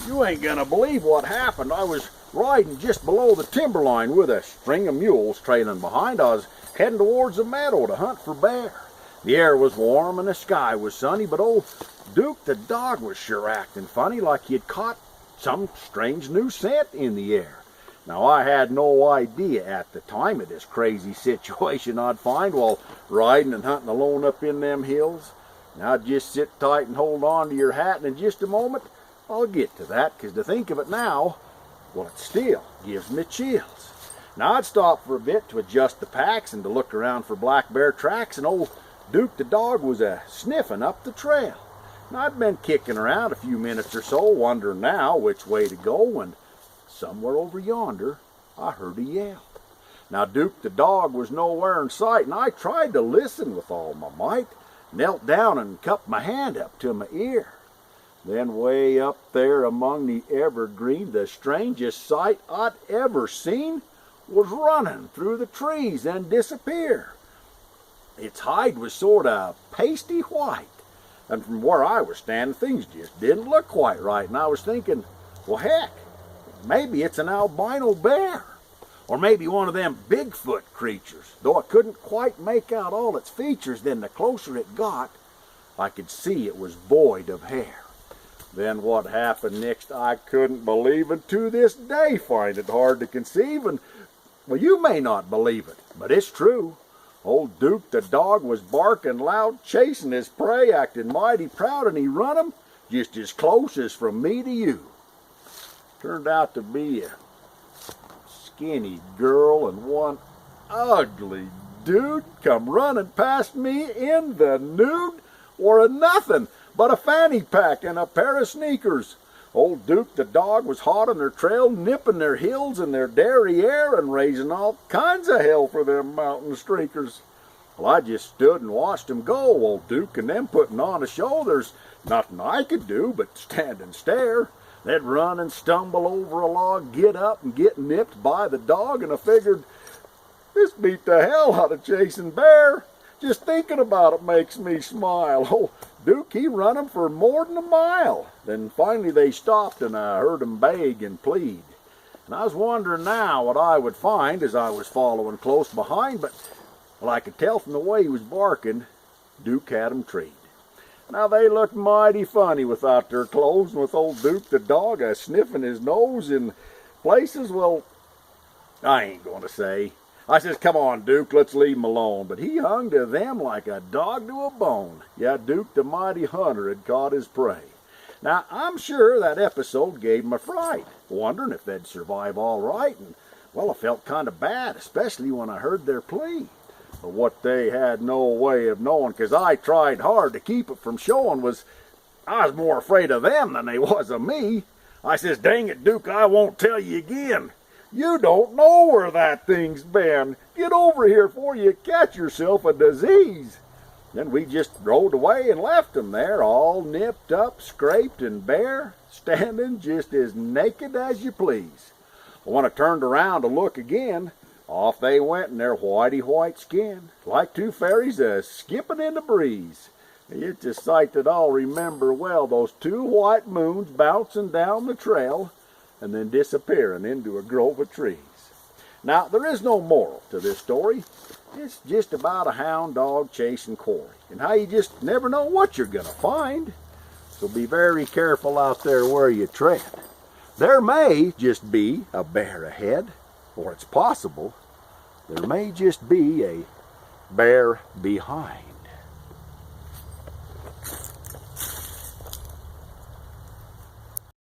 You ain't gonna believe what happened. I was riding just below the timberline with a string of mules trailing behind. I was heading towards the meadow to hunt for bear. The air was warm and the sky was sunny, but old Duke the dog was sure acting funny, like he'd caught some strange new scent in the air. Now, I had no idea at the time of this crazy situation I'd find while riding and hunting alone up in them hills. Now, just sit tight and hold on to your hat, and in just a moment, I'll get to that, because to think of it now, well, it still gives me chills. Now, I'd stop for a bit to adjust the packs and to look around for black bear tracks, and old Duke the dog was sniffing up the trail. Now, I'd been kicking around a few minutes or so, wondering now which way to go, when somewhere over yonder, I heard a yell. Now, Duke the dog was nowhere in sight, and I tried to listen with all my might, knelt down and cupped my hand up to my ear. Then way up there among the evergreen, the strangest sight I'd ever seen was running through the trees and disappear. Its hide was sort of pasty white, and from where I was standing, things just didn't look quite right, and I was thinking, well, heck, maybe it's an albino bear, or maybe one of them Bigfoot creatures. Though I couldn't quite make out all its features, then the closer it got, I could see it was void of hair. Then what happened next, I couldn't believe, and to this day find it hard to conceive, and, well, you may not believe it, but it's true. Old Duke the dog was barking loud, chasing his prey, acting mighty proud, and he run him just as close as from me to you. Turned out to be a skinny girl and one ugly dude come running past me in the nude, or a nothing but a fanny pack and a pair of sneakers. Old Duke the dog was hot on their trail, nipping their heels in their derriere and raising all kinds of hell for them mountain streakers. Well, I just stood and watched them go, old Duke and them putting on a show. There's nothing I could do but stand and stare. They'd run and stumble over a log, get up and get nipped by the dog, and I figured, this beat the hell out of chasing bear. Just thinking about it makes me smile. Old Duke, he run 'em for more than a mile. Then finally they stopped, and I heard 'em beg and plead. And I was wondering now what I would find as I was following close behind, but, well, I could tell from the way he was barking, Duke had 'em treed. Now, they looked mighty funny without their clothes, and with old Duke the dog sniffing his nose in places, well, I ain't going to say. I says, come on, Duke, let's leave him alone. But he hung to them like a dog to a bone. Yeah, Duke the mighty hunter had caught his prey. Now, I'm sure that episode gave him a fright, wondering if they'd survive all right. And, well, I felt kind of bad, especially when I heard their plea. But what they had no way of knowing, 'cause I tried hard to keep it from showing, was I was more afraid of them than they was of me. I says, dang it, Duke, I won't tell you again. You don't know where that thing's been. Get over here before you catch yourself a disease. Then we just rode away and left them there, all nipped up, scraped, and bare, standing just as naked as you please. When I turned around to look again, off they went in their whitey white skin, like two fairies skipping in the breeze. It's a sight that I'll remember well, those two white moons bouncing down the trail and then disappearing into a grove of trees. Now, there is no moral to this story. It's just about a hound dog chasing quarry, and how you just never know what you're going to find. So be very careful out there where you tread. There may just be a bear ahead, or it's possible there may just be a bear behind.